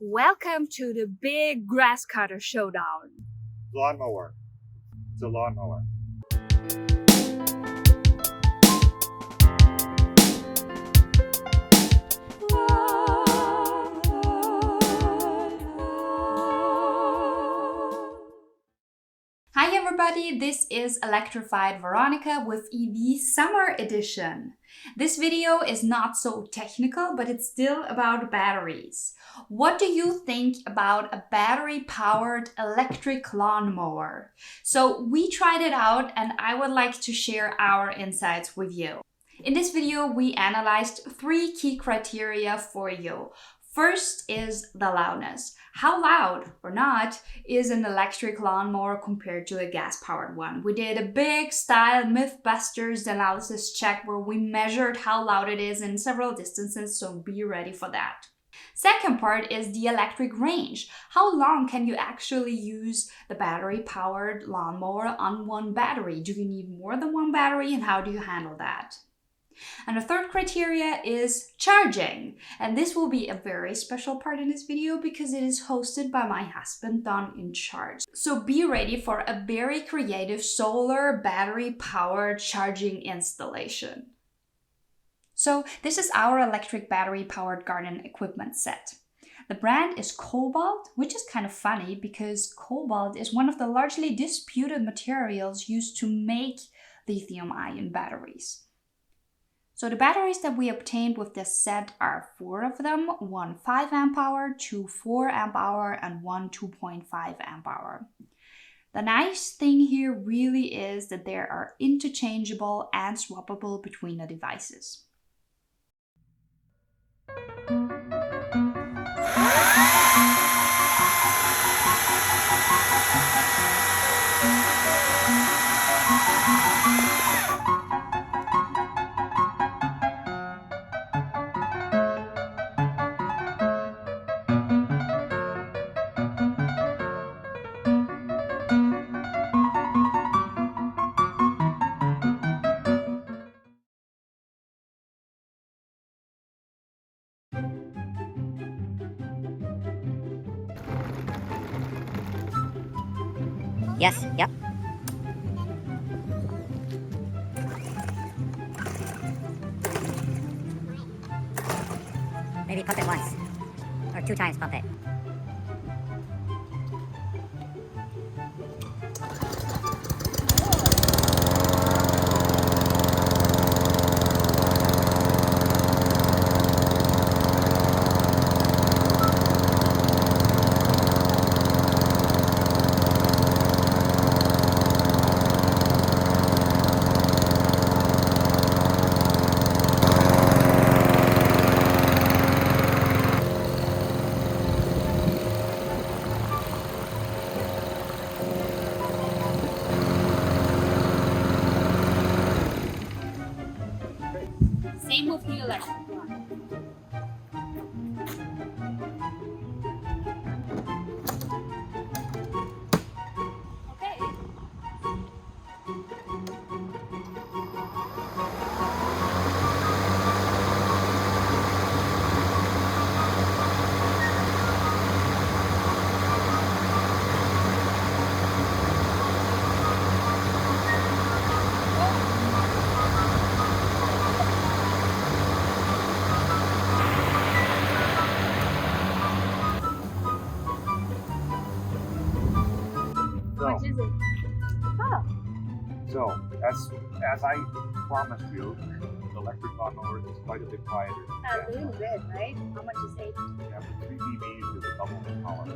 Welcome to the big grass cutter showdown. Lawnmower. It's a lawnmower. Hi everybody, this is Electrified Veronika with EV Summer Edition. This video is not so technical, but it's still about batteries. What do you think about a battery-powered electric lawnmower? So we tried it out and I would like to share our insights with you. In this video, we analyzed 3 key criteria for you. First is the loudness. How loud or not is an electric lawnmower compared to a gas-powered one? We did a big style Mythbusters analysis check where we measured how loud it is in several distances, so be ready for that. Second part is the electric range. How long can you actually use the battery-powered lawnmower on one battery? Do you need more than one battery, and how do you handle that? And the third criteria is charging. And this will be a very special part in this video because it is hosted by my husband, Don in charge. So be ready for a very creative solar battery powered charging installation. So this is our electric battery powered garden equipment set. The brand is KOBALT, which is kind of funny because cobalt is one of the largely disputed materials used to make lithium-ion batteries. So the batteries that we obtained with this set are 4 of them, one 5 amp hour, 2 4 amp hour, and one 2.5 amp hour. The nice thing here really is that they are interchangeable and swappable between the devices. Yes, yep. Maybe pump it once, or 2 times pump it. Same with the electric one. Okay. How much is it? Oh. So, as I promised you, the electric lawnmower is quite a bit quieter. A little bit, right? How much is 8? Yeah, but 3 dBs is double the power.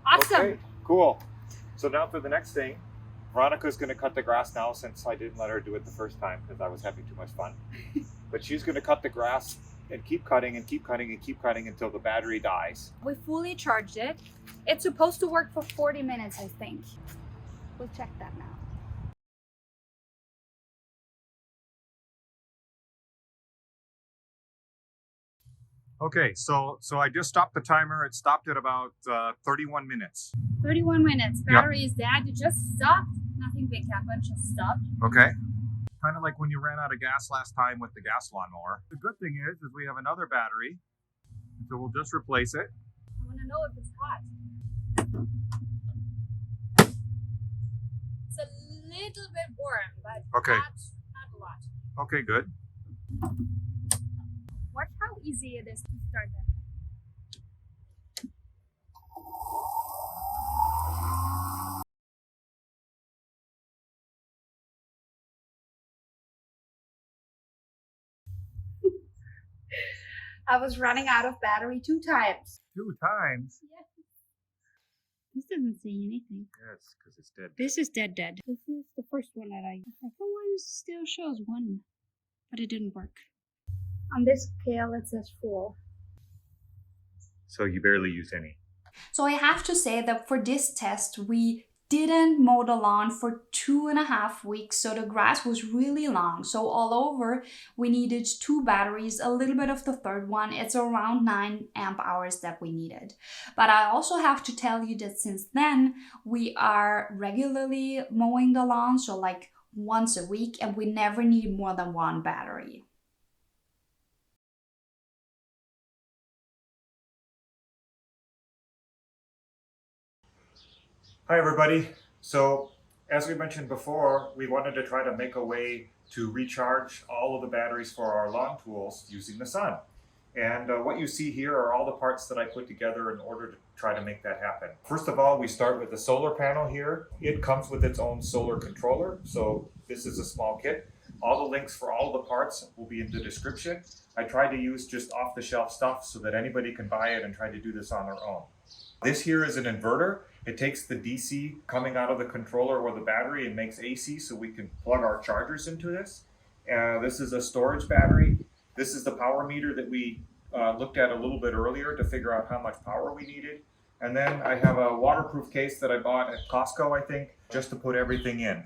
Awesome. Okay, cool. So now for the next thing, Veronika's going to cut the grass now since I didn't let her do it the first time because I was having too much fun. But she's going to cut the grass and keep cutting and keep cutting and keep cutting until the battery dies. We fully charged it. It's supposed to work for 40 minutes, I think. We'll check that now. Okay, so I just stopped the timer. It stopped at about 31 minutes. 31 minutes. Battery is dead. You just stopped. Nothing big happened. Just stopped. Okay. Kind of like when you ran out of gas last time with the gas lawnmower. The good thing is we have another battery, so we'll just replace it. I want to know if it's hot. It's a little bit warm, but Okay. not a lot. Okay, good. Watch how easy it is to start that. I was running out of battery 2 times. 2 times? Yes. This doesn't say anything. Yes, because it's dead. This is dead. This is the first one that I... The second one still shows 1, but it didn't work. On this scale, it says full. So you barely use any. So I have to say that for this test, we didn't mow the lawn for 2.5 weeks, so the grass was really long. So all over, we needed 2 batteries, a little bit of the third one. It's around 9 amp hours that we needed. But I also have to tell you that since then, we are regularly mowing the lawn, so like once a week, and we never need more than 1 battery. Hi everybody. So as we mentioned before, we wanted to try to make a way to recharge all of the batteries for our lawn tools using the sun. And what you see here are all the parts that I put together in order to try to make that happen. First of all, we start with the solar panel here. It comes with its own solar controller. So this is a small kit. All the links for all the parts will be in the description. I tried to use just off-the-shelf stuff so that anybody can buy it and try to do this on their own. This here is an inverter. It takes the DC coming out of the controller or the battery and makes AC so we can plug our chargers into this. This is a storage battery. This is the power meter that we looked at a little bit earlier to figure out how much power we needed. And then I have a waterproof case that I bought at Costco, I think, just to put everything in.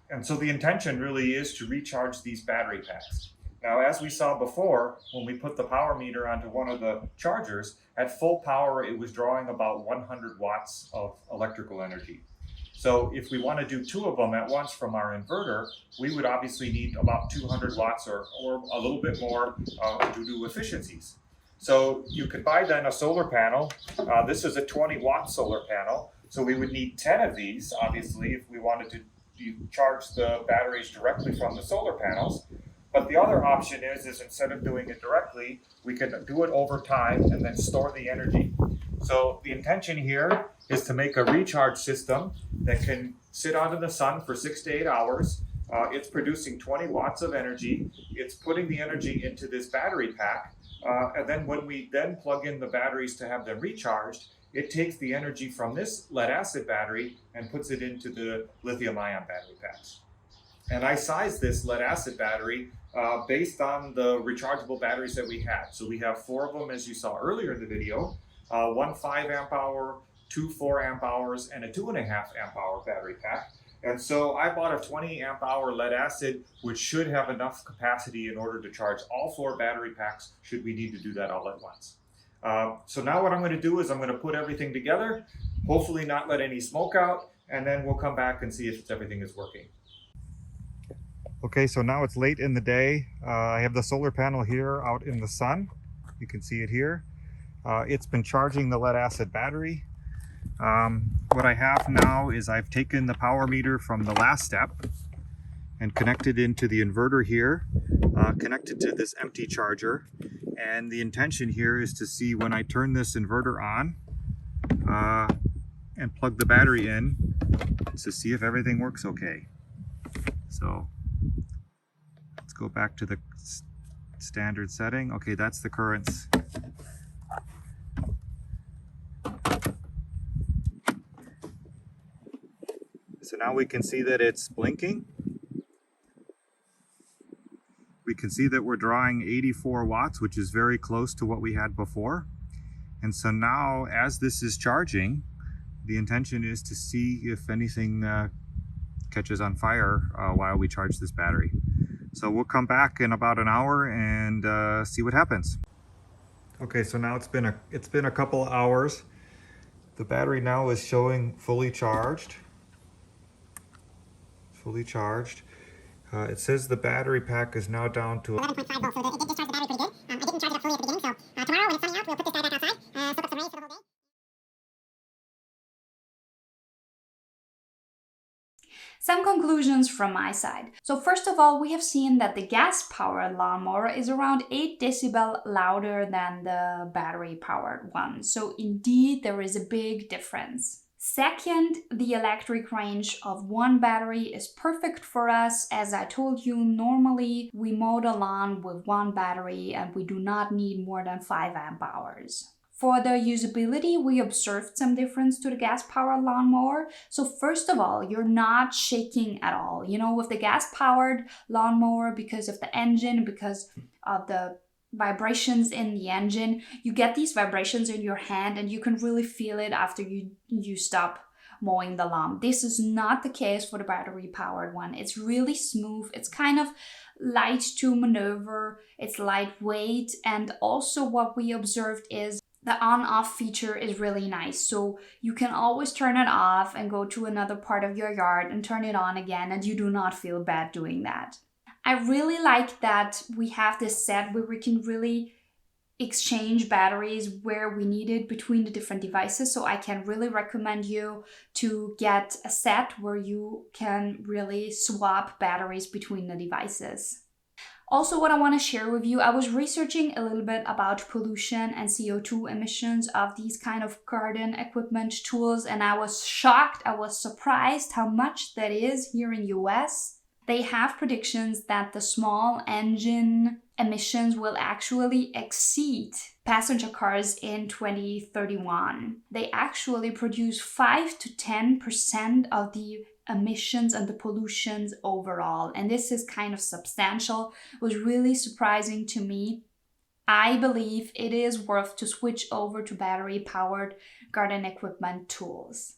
And so the intention really is to recharge these battery packs. Now, as we saw before, when we put the power meter onto one of the chargers, at full power, it was drawing about 100 watts of electrical energy. So if we want to do 2 of them at once from our inverter, we would obviously need about 200 watts or a little bit more due to efficiencies. So you could buy then a solar panel. This is a 20-watt solar panel. So we would need 10 of these, obviously, if we wanted to charge the batteries directly from the solar panels. But the other option is instead of doing it directly, we can do it over time and then store the energy. So the intention here is to make a recharge system that can sit out in the sun for 6 to 8 hours. It's producing 20 watts of energy. It's putting the energy into this battery pack. And then when we then plug in the batteries to have them recharged, it takes the energy from this lead acid battery and puts it into the lithium-ion battery packs. And I sized this lead acid battery based on the rechargeable batteries that we had. So we have 4 of them, as you saw earlier in the video, 1 5 amp hour, 2 4 amp hours, and a 2.5 amp hour battery pack. And so I bought a 20 amp hour lead acid, which should have enough capacity in order to charge all 4 battery packs should we need to do that all at once. So now what I'm going to do is I'm going to put everything together, hopefully not let any smoke out, and then we'll come back and see if everything is working. Okay, so now it's late in the day. I have the solar panel here out in the sun. You can see it here. It's been charging the lead acid battery. What I have now is I've taken the power meter from the last step and connected into the inverter here, connected to this empty charger. And the intention here is to see when I turn this inverter on and plug the battery in to see if everything works okay. So let's go back to the standard setting. Okay, that's the currents. So now we can see that it's blinking. We can see that we're drawing 84 watts, which is very close to what we had before. And so now, as this is charging, the intention is to see if anything catches on fire while we charge this battery. So we'll come back in about an hour and see what happens. Okay, so now it's been a couple hours. The battery now is showing fully charged. Fully charged. It says the battery pack is now down to 11.5 volts, so it did discharge the battery pretty good. I didn't charge it up fully at the beginning, so tomorrow when it's sunny out, we'll put this guy back outside, soak up some rays for the whole day. Some conclusions from my side. So first of all, we have seen that the gas-powered lawnmower is around 8 decibel louder than the battery-powered one. So indeed, there is a big difference. Second, the electric range of one battery is perfect for us. As I told you, normally we mow the lawn with one battery and we do not need more than 5 amp hours. For the usability, we observed some difference to the gas-powered lawnmower. So first of all, you're not shaking at all. You know, with the gas-powered lawnmower, because of the engine, because of the vibrations in the engine, you get these vibrations in your hand and you can really feel it after you stop mowing the lawn. This is not the case for the battery-powered one. It's really smooth. It's kind of light to maneuver. It's lightweight. And also what we observed is the on-off feature is really nice. So you can always turn it off and go to another part of your yard and turn it on again, and you do not feel bad doing that. I really like that we have this set where we can really exchange batteries where we need it between the different devices. So I can really recommend you to get a set where you can really swap batteries between the devices. Also, what I want to share with you, I was researching a little bit about pollution and CO2 emissions of these kind of garden equipment tools, and I was shocked, I was surprised how much that is here in US. They have predictions that the small engine emissions will actually exceed passenger cars in 2031. They actually produce 5 to 10% of the emissions and the pollutions overall, and this is kind of substantial. It was really surprising to me. I believe it is worth to switch over to battery-powered garden equipment tools.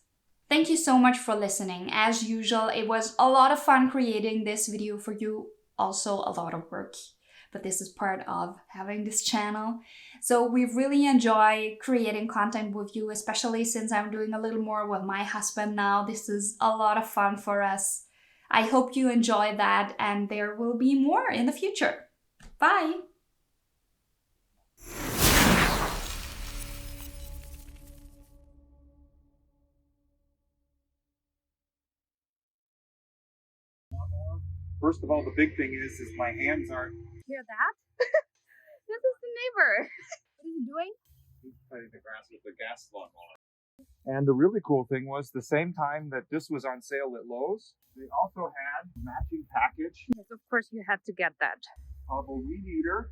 Thank you so much for listening. As usual, it was a lot of fun creating this video for you, also a lot of work, but this is part of having this channel. So we really enjoy creating content with you, especially since I'm doing a little more with my husband now. This is a lot of fun for us. I hope you enjoy that, and there will be more in the future. Bye! First of all, the big thing is my hands aren't. Hear that? This is the neighbor. What is he doing? He's cutting the grass with the gas lawnmower. And the really cool thing was, the same time that this was on sale at Lowe's, they also had a matching package Yes, of course you had to get that. of a weed eater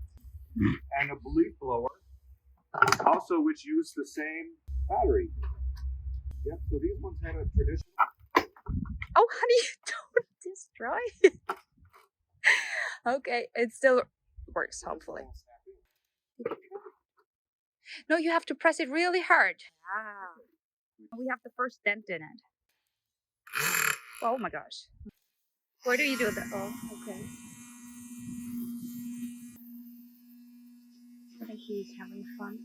and a leaf blower, also which used the same battery. Yep, so these ones had a traditional. Oh, honey, don't destroy it. Okay, it still works, hopefully. No, you have to press it really hard. Ah. We have the first dent in it. Oh my gosh. Where do you do that? Oh, okay. I think he's having fun.